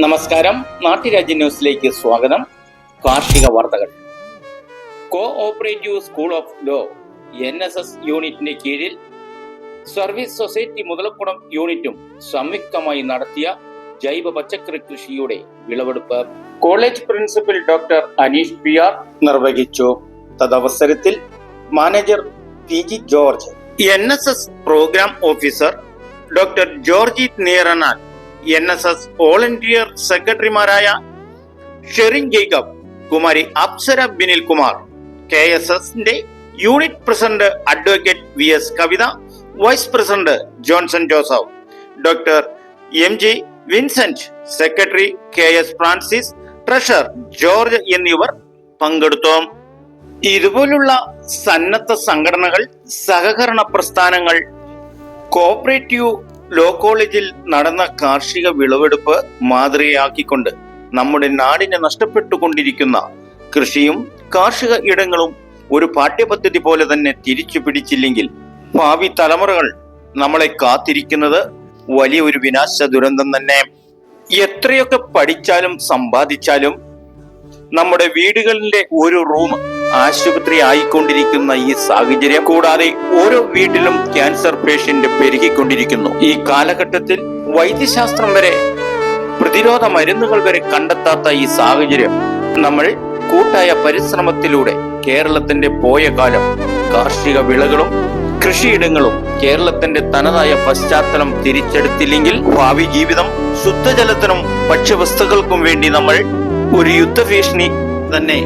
നമസ്കാരം, നാട്ടുരാജ്യ ന്യൂസിലേക്ക് സ്വാഗതം. കാർഷിക വാർത്തകൾ. Co operative school of law NSS യൂണിറ്റിന്റെ കീഴിൽ സർവീസ് സൊസൈറ്റി മുതലക്കുളം യൂണിറ്റും സംയുക്തമായി നടത്തിയ ജൈവ പച്ചക്കറി കൃഷിയുടെ വിളവെടുപ്പ് college principal doctor Anish PR നിർവഹിച്ചു. തദവസരത്തിൽ manager PG George, NSS program officer doctor Georgy Neeranal, NSS volunteer സെക്രട്ടറിമാരായ ഷെറിൻ ജേക്കബ്, കുമാരി അപ്സര ബിനിൽ കുമാർ, KSSന്റെ unit president advocate VS Kavitha, vice president Johnson Joseph, doctor MG Vincent, secretary KS Francis, treasurer George എന്നിവർ പങ്കെടുത്തു. ഇതുപോലുള്ള സന്നദ്ധ സംഘടനകൾ, സഹകരണ പ്രസ്ഥാനങ്ങൾ കോഓപ്പറേറ്റീവ് ലോ കോളേജിൽ നടന്ന കാർഷിക വിളവെടുപ്പ് മാതൃകയാക്കിക്കൊണ്ട് നമ്മുടെ നാടിനെ നഷ്ടപ്പെട്ടുകൊണ്ടിരിക്കുന്ന കൃഷിയും കാർഷിക ഇടങ്ങളും ഒരു പാഠ്യപദ്ധതി പോലെ തന്നെ തിരിച്ചു പിടിച്ചില്ലെങ്കിൽ ഭാവി തലമുറകൾ നമ്മളെ കാത്തിരിക്കുന്നത് വലിയൊരു വിനാശ ദുരന്തം തന്നെ. എത്രയൊക്കെ പഠിച്ചാലും സമ്പാദിച്ചാലും നമ്മുടെ വീടുകളിലെ ഒരു റൂം ആശുപത്രി ആയിക്കൊണ്ടിരിക്കുന്ന ഈ സാഹചര്യം, കൂടാതെ ഓരോ വീട്ടിലും ക്യാൻസർ പേഷ്യന്റ് പെരുകിക്കൊണ്ടിരിക്കുന്നു. ഈ കാലഘട്ടത്തിൽ വൈദ്യശാസ്ത്രം വരെ, പ്രതിരോധ മരുന്നുകൾ വരെ കണ്ടെത്താത്ത ഈ സാഹചര്യം, നമ്മൾ കൂട്ടായ പരിശ്രമത്തിലൂടെ കേരളത്തിന്റെ പോയ കാലം, കാർഷിക വിളകളും കൃഷിയിടങ്ങളും കേരളത്തിന്റെ തനതായ പശ്ചാത്തലം തിരിച്ചെടുത്തില്ലെങ്കിൽ ഭാവി ജീവിതം ശുദ്ധജലത്തിനും ഭക്ഷ്യവസ്തുക്കൾക്കും വേണ്ടി നമ്മൾ ഒരു യുദ്ധഭീഷണി തന്നെ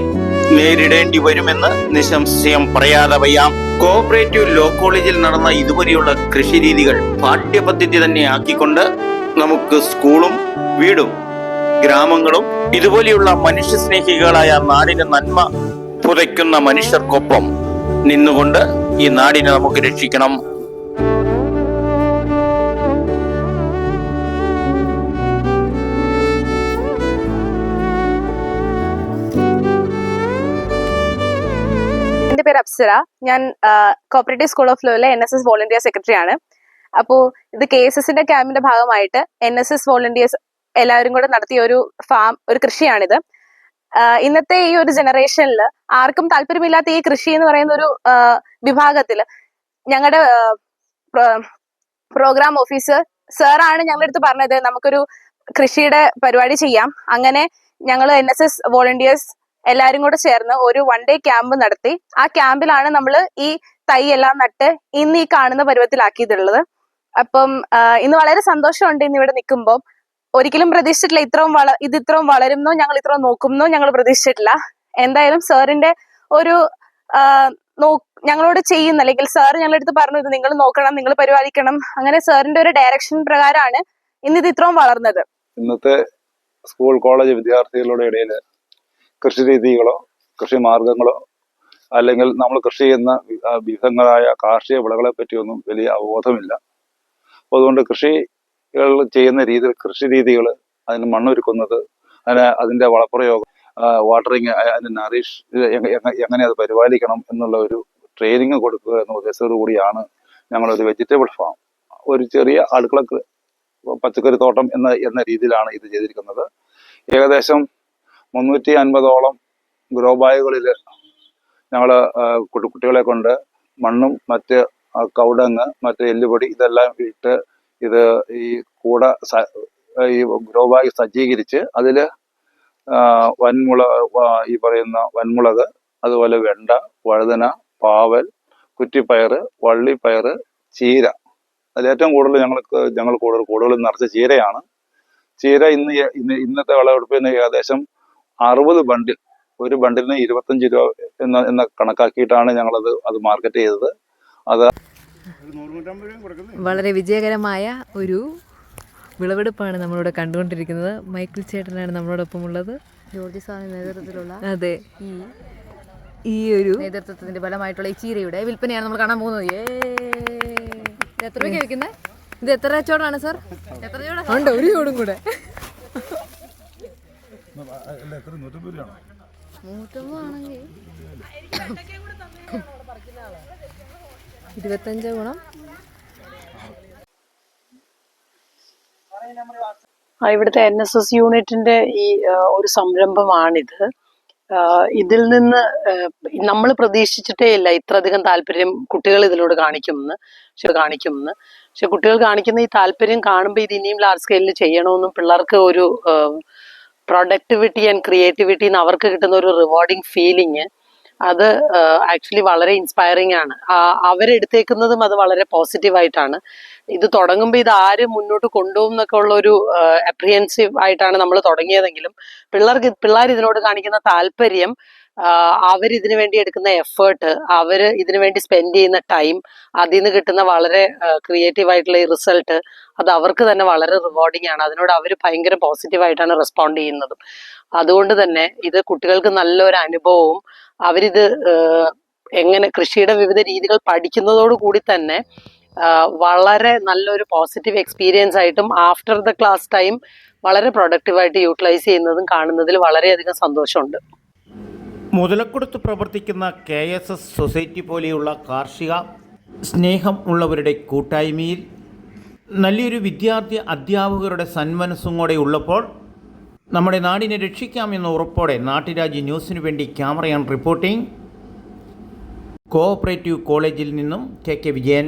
നേരിടേണ്ടി വരുമെന്ന് നിസ്സംശയം പറയാതെ വയ്യ. കോഓപ്പറേറ്റീവ് ലോ കോളേജിൽ നടന്ന ഇതുവരെയുള്ള കൃഷി രീതികൾ പാഠ്യപദ്ധതി തന്നെ ആക്കിക്കൊണ്ട് നമുക്ക് സ്കൂളും വീടും ഗ്രാമങ്ങളും ഇതുപോലെയുള്ള മനുഷ്യസ്നേഹികളായ നാടിന് നന്മ പുതയ്ക്കുന്ന മനുഷ്യർക്കൊപ്പം നിന്നുകൊണ്ട് ഈ നാടിനെ നമുക്ക് രക്ഷിക്കണം. എന്റെ പേര് അപ്സര. ഞാൻ കോപ്പറേറ്റീവ് സ്കൂൾ ഓഫ് ലോയിലെ NSS വോളണ്ടിയർ സെക്രട്ടറി ആണ്. അപ്പോൾ ഇത് KSSന്റെ ക്യാമ്പിന്റെ ഭാഗമായിട്ട് NSS വോളണ്ടിയേഴ്സ് എല്ലാവരും കൂടെ നടത്തിയ ഒരു കൃഷിയാണിത്. ഇന്നത്തെ ഈ ഒരു ജനറേഷനിൽ ആർക്കും താല്പര്യമില്ലാത്ത ഈ കൃഷി എന്ന് പറയുന്ന ഒരു വിഭാഗത്തില് ഞങ്ങളുടെ പ്രോഗ്രാം ഓഫീസർ സാറാണ് ഞങ്ങളുടെ അടുത്ത് പറഞ്ഞത് നമുക്കൊരു കൃഷിയുടെ പരിപാടി ചെയ്യാം. അങ്ങനെ ഞങ്ങൾ NSS വോളണ്ടിയേഴ്സ് എല്ലാരും കൂടെ ചേർന്ന് ഒരു 1 day ക്യാമ്പ് നടത്തി. ആ ക്യാമ്പിലാണ് നമ്മൾ ഈ തൈ എല്ലാം നട്ട് ഇന്ന് ഈ കാണുന്ന പരുവത്തിലാക്കിയിട്ടുള്ളത്. അപ്പം ഇന്ന് വളരെ സന്തോഷമുണ്ട് ഇന്ന് ഇവിടെ നിൽക്കുമ്പോൾ. ഒരിക്കലും പ്രതീക്ഷിച്ചിട്ടില്ല ഇത് ഇത്രയും വളരുന്നോ, ഞങ്ങൾ ഇത്രയും നോക്കുന്നോ ഞങ്ങൾ പ്രതീക്ഷിച്ചിട്ടില്ല. എന്തായാലും സാറിന്റെ ഒരു ഞങ്ങളോട് ചെയ്യുന്ന, അല്ലെങ്കിൽ സാർ ഞങ്ങളുടെ അടുത്ത് പറഞ്ഞു ഇത് നിങ്ങൾ നോക്കണം, നിങ്ങൾ പരിപാലിക്കണം, അങ്ങനെ സാറിന്റെ ഒരു ഡയറക്ഷൻ പ്രകാരമാണ് ഇന്ന് ഇത് ഇത്രയും വളർന്നത്. ഇന്നത്തെ സ്കൂൾ കോളേജ് വിദ്യാർത്ഥികളുടെ ഇടയിൽ കൃഷി രീതികളോ കൃഷി മാർഗങ്ങളോ അല്ലെങ്കിൽ നമ്മൾ കൃഷി ചെയ്യുന്ന വിവിധങ്ങളായ കാർഷിക വിളകളെ പറ്റിയൊന്നും വലിയ അവബോധമില്ല. അപ്പോൾ അതുകൊണ്ട് കൃഷികൾ ചെയ്യുന്ന രീതിയിൽ, കൃഷി രീതികൾ, അതിന് മണ്ണൊരുക്കുന്നത്, അതിൻ്റെ വളപ്രയോഗം, വാട്ടറിങ്, അതിന് നറിഷ്, എങ്ങനെ അത് പരിപാലിക്കണം എന്നുള്ള ഒരു ട്രെയിനിങ് കൊടുക്കുക എന്ന ഉദ്ദേശത്തോടു കൂടിയാണ് ഞങ്ങളൊരു വെജിറ്റബിൾ ഫാം, ഒരു ചെറിയ അടുക്കള പച്ചക്കറി തോട്ടം എന്ന രീതിയിലാണ് ഇത് ചെയ്തിരിക്കുന്നത്. ഏകദേശം 350ഓളം ഗ്രോ ബാഗുകളിൽ ഞങ്ങൾ കുട്ടികളെ കൊണ്ട് മണ്ണും മറ്റ് കൗടങ്ങ്, മറ്റ് എല്ലുപൊടി ഇതെല്ലാം ഇട്ട് ഇത് ഈ ഈ ഗ്രോ ബാഗ് സജ്ജീകരിച്ച് അതിൽ ഈ പറയുന്ന വൻമുളക്, അതുപോലെ വെണ്ട, വഴുതന, പാവൽ, കുറ്റിപ്പയർ, വള്ളിപ്പയർ, ചീര, അതിലേറ്റവും കൂടുതൽ ഞങ്ങൾ കൂടുതൽ നിറച്ച ചീരയാണ്. ചീര ഇന്നത്തെ വിളവെടുപ്പിന് ഏകദേശം 60 ബണ്ടിൽ, ഒരു ബണ്ടിലിന് 25 രൂപ എന്ന കണക്കാക്കിയിട്ടാണ് അത് മാർക്കറ്റ് ചെയ്തത്. അത് വളരെ വിജയകരമായ ഒരു വിളവെടുപ്പാണ് നമ്മളിവിടെ കണ്ടുകൊണ്ടിരിക്കുന്നത്. മൈക്കിൾ ചേട്ടനാണ് നമ്മളോടൊപ്പം ഉള്ളത്. ജോർജി സാറിന്റെ നേതൃത്വത്തിലുള്ള അതെ, ഈ ഒരു നേതൃത്വത്തിന്റെ ഫലമായിട്ടുള്ള ഈ ചീരയുടെ വിൽപ്പനയാണ് നമ്മൾ കാണാൻ പോകുന്നത്. ഇത് എത്ര രൂപയ്ക്ക് വെക്കുന്നത്? ഇത് എത്ര ചോടാണ് സാർ? എത്ര ചോടാ ഉണ്ട്? ഒരു ചോടും കൂടെ 150 ആണെങ്കിൽ 25 ഗുണം ഇവിടുത്തെ NSS യൂണിറ്റിന്റെ ഈ ഒരു സംരംഭമാണിത്. ഇതിൽ നിന്ന് നമ്മൾ പ്രതീക്ഷിച്ചിട്ടേ ഇല്ല ഇത്രയധികം താല്പര്യം കുട്ടികൾ ഇതിനോട് കാണിക്കുമെന്ന്. പക്ഷെ കുട്ടികൾ കാണിക്കുന്ന ഈ താല്പര്യം കാണുമ്പോൾ ഇത് ഇനിയും ലാർജ് സ്കെയിലിൽ ചെയ്യണമെന്നും പിള്ളേർക്ക് ഒരു പ്രൊഡക്ടിവിറ്റി ആൻഡ് ക്രിയേറ്റിവിറ്റി അവർക്ക് കിട്ടുന്ന ഒരു റിവാർഡിങ് ഫീലിംഗ്, അത് ആക്ച്വലി വളരെ ഇൻസ്പയറിംഗ് ആണ്. അവരെടുത്തേക്കുന്നതും അത് വളരെ പോസിറ്റീവായിട്ടാണ്. ഇത് തുടങ്ങുമ്പോൾ ഇത് ആര് മുന്നോട്ട് കൊണ്ടുപോകും എന്നൊക്കെ ഉള്ള ഒരു അപ്രിഹെൻസീവ് ആയിട്ടാണ് നമ്മൾ തുടങ്ങിയതെങ്കിലും പിള്ളേർ ഇതിനോട് കാണിക്കുന്ന താല്പര്യം, അവരിതിനു വേണ്ടി എടുക്കുന്ന എഫേർട്ട്, അവര് ഇതിനു വേണ്ടി സ്പെൻഡ് ചെയ്യുന്ന ടൈം, അതിൽ നിന്ന് കിട്ടുന്ന വളരെ ക്രിയേറ്റീവ് ആയിട്ടുള്ള ഈ റിസൾട്ട്, അത് അവർക്ക് തന്നെ വളരെ റിവാർഡിംഗ് ആണ്. അതിനോട് അവർ ഭയങ്കര പോസിറ്റീവായിട്ടാണ് റെസ്പോണ്ട് ചെയ്യുന്നതും. അതുകൊണ്ട് തന്നെ ഇത് കുട്ടികൾക്ക് നല്ലൊരു അനുഭവവും അവരിത് എങ്ങനെ കൃഷിയുടെ വിവിധ രീതികൾ പഠിക്കുന്നതോട് കൂടി തന്നെ വളരെ നല്ലൊരു പോസിറ്റീവ് എക്സ്പീരിയൻസ് ആയിട്ടും ആഫ്റ്റർ ദ ക്ലാസ് ടൈം വളരെ പ്രൊഡക്റ്റീവായിട്ട് യൂട്ടിലൈസ് ചെയ്യുന്നതും കാണുന്നതിൽ വളരെയധികം സന്തോഷമുണ്ട്. മുതലക്കുടത്ത് പ്രവർത്തിക്കുന്ന KSS സൊസൈറ്റി പോലെയുള്ള കാർഷിക സ്നേഹം ഉള്ളവരുടെ കൂട്ടായ്മയിൽ നല്ലൊരു വിദ്യാർത്ഥി അധ്യാപകരുടെ സന്മനസ്സും കൂടെ ഉള്ളപ്പോൾ നമ്മുടെ നാടിനെ രക്ഷിക്കാമെന്ന ഉറപ്പോടെ നാട്ടുരാജ്യ ന്യൂസിനു വേണ്ടി ക്യാമറ ആൻഡ് റിപ്പോർട്ടിംഗ് കോഓപ്പറേറ്റീവ് കോളേജിൽ നിന്നും KK വിജയൻ.